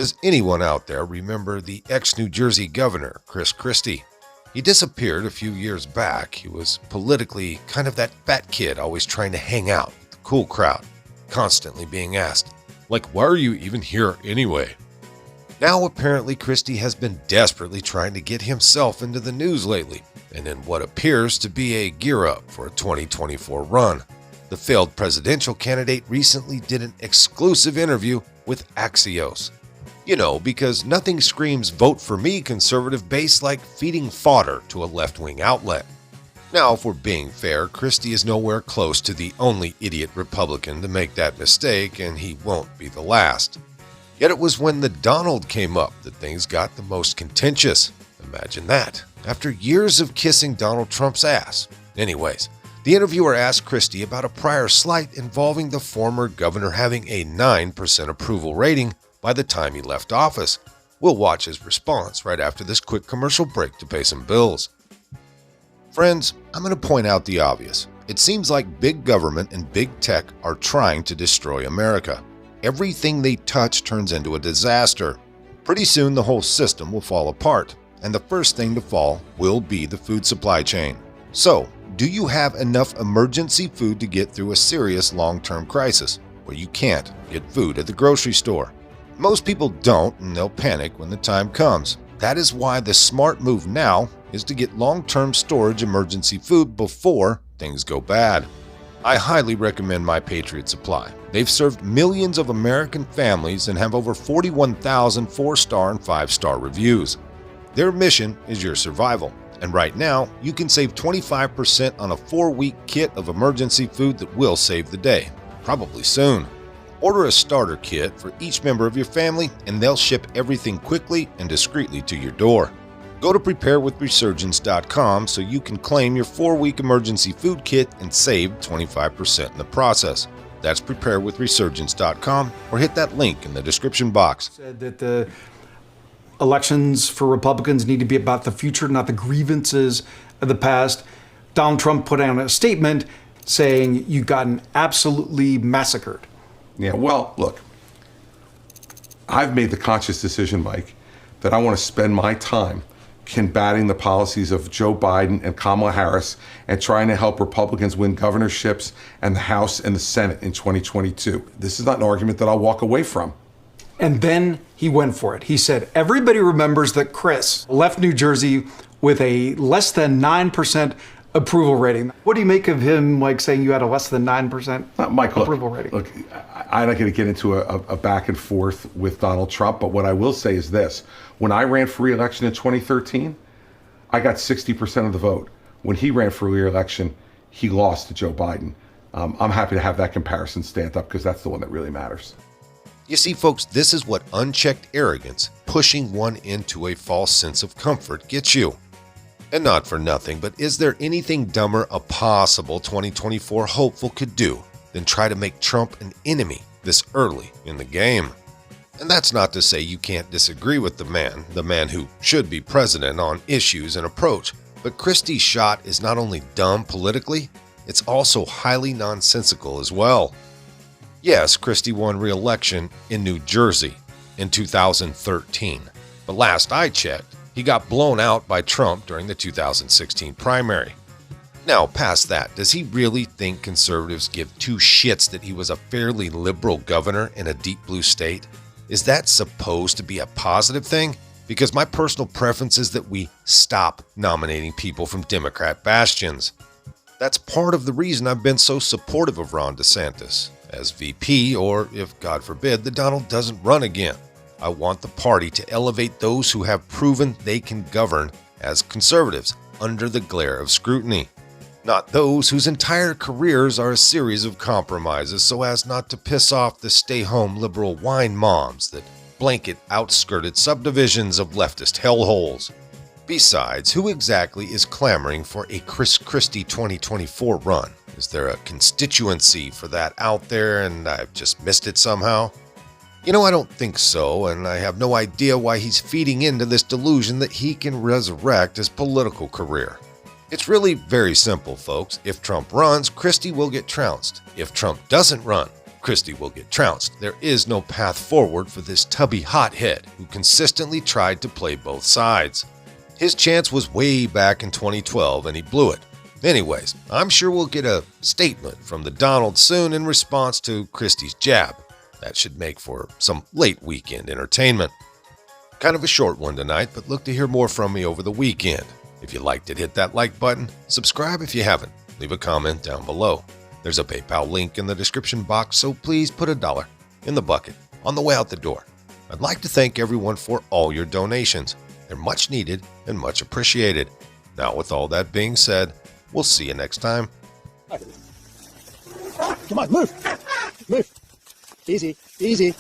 Does anyone out there remember the ex-New Jersey governor, Christie? He disappeared a few years back. He was politically kind of that fat kid always trying to hang out with the cool crowd, constantly being asked, like, why are you even here anyway? Now apparently Christie has been desperately trying to get himself into the news lately, and in what appears to be a gear-up for a 2024 run. The failed presidential candidate recently did an exclusive interview with Axios. You know, because nothing screams vote for me conservative base like feeding fodder to a left-wing outlet. Now, if we're being fair, Christie is nowhere close to the only idiot Republican to make that mistake, and he won't be the last. Yet it was when the Donald came up that things got the most contentious. Imagine that, after years of kissing Donald Trump's ass. Anyways, the interviewer asked Christie about a prior slight involving the former governor having a 9% approval rating by the time he left office. We'll watch his response right after this quick commercial break to pay some bills. Friends, I'm going to point out the obvious. It seems like big government and big tech are trying to destroy America. Everything they touch turns into a disaster. Pretty soon the whole system will fall apart, and the first thing to fall will be the food supply chain. So, do you have enough emergency food to get through a serious long-term crisis where you can't get food at the grocery store? Most people don't, and they'll panic when the time comes. That is why the smart move now is to get long-term storage emergency food before things go bad. I highly recommend My Patriot Supply. They've served millions of American families and have over 41,000 4-star and 5-star reviews. Their mission is your survival, and right now you can save 25% on a 4-week kit of emergency food that will save the day, probably soon. Order a starter kit for each member of your family, and they'll ship everything quickly and discreetly to your door. Go to preparewithresurgence.com so you can claim your 4-week emergency food kit and save 25% in the process. That's preparewithresurgence.com, or hit that link in the description box. Said that the elections for Republicans need to be about the future, not the grievances of the past. Donald Trump put out a statement saying you've gotten absolutely massacred. Yeah, well, look, I've made the conscious decision, Mike, that I want to spend my time combating the policies of Joe Biden and Kamala Harris and trying to help Republicans win governorships and the House and the Senate in 2022. This is not an argument that I'll walk away from. And then he went for it. He said, everybody remembers that Chris left New Jersey with a less than 9% approval rating. What do you make of him saying you had a less than 9% Mike, approval rating? Look, I'm not going to get into a back and forth with Donald Trump, but what I will say is this. When I ran for re-election in 2013, I got 60% of the vote. When he ran for re-election, he lost to Joe Biden. I'm happy to have that comparison stand up because that's the one that really matters. You see, folks, this is what unchecked arrogance, pushing one into a false sense of comfort, gets you. And not for nothing, but is there anything dumber a possible 2024 hopeful could do than try to make Trump an enemy this early in the game? And that's not to say you can't disagree with the man who should be president on issues and approach, but Christie's shot is not only dumb politically, it's also highly nonsensical as well. Yes, Christie won re-election in New Jersey in 2013, but last I checked, he got blown out by Trump during the 2016 primary. Now, past that, does he really think conservatives give two shits that he was a fairly liberal governor in a deep blue state? Is that supposed to be a positive thing? Because my personal preference is that we stop nominating people from Democrat bastions. That's part of the reason I've been so supportive of Ron DeSantis as VP, or if, God forbid, the Donald doesn't run again. I want the party to elevate those who have proven they can govern as conservatives under the glare of scrutiny, not those whose entire careers are a series of compromises so as not to piss off the stay-home liberal wine moms that blanket outskirted subdivisions of leftist hellholes. Besides, who exactly is clamoring for a Christie 2024 run? Is there a constituency for that out there and I've just missed it somehow? You know, I don't think so, and I have no idea why he's feeding into this delusion that he can resurrect his political career. It's really very simple, folks. If Trump runs, Christie will get trounced. If Trump doesn't run, Christie will get trounced. There is no path forward for this tubby hothead who consistently tried to play both sides. His chance was way back in 2012 and he blew it. Anyways, I'm sure we'll get a statement from the Donald soon in response to Christie's jab. That should make for some late weekend entertainment. Kind of a short one tonight, but look to hear more from me over the weekend. If you liked it, hit that like button. Subscribe if you haven't. Leave a comment down below. There's a PayPal link in the description box, so please put $1 in the bucket on the way out the door. I'd like to thank everyone for all your donations. They're much needed and much appreciated. Now, with all that being said, we'll see you next time. Come on, move. Move. Easy, easy.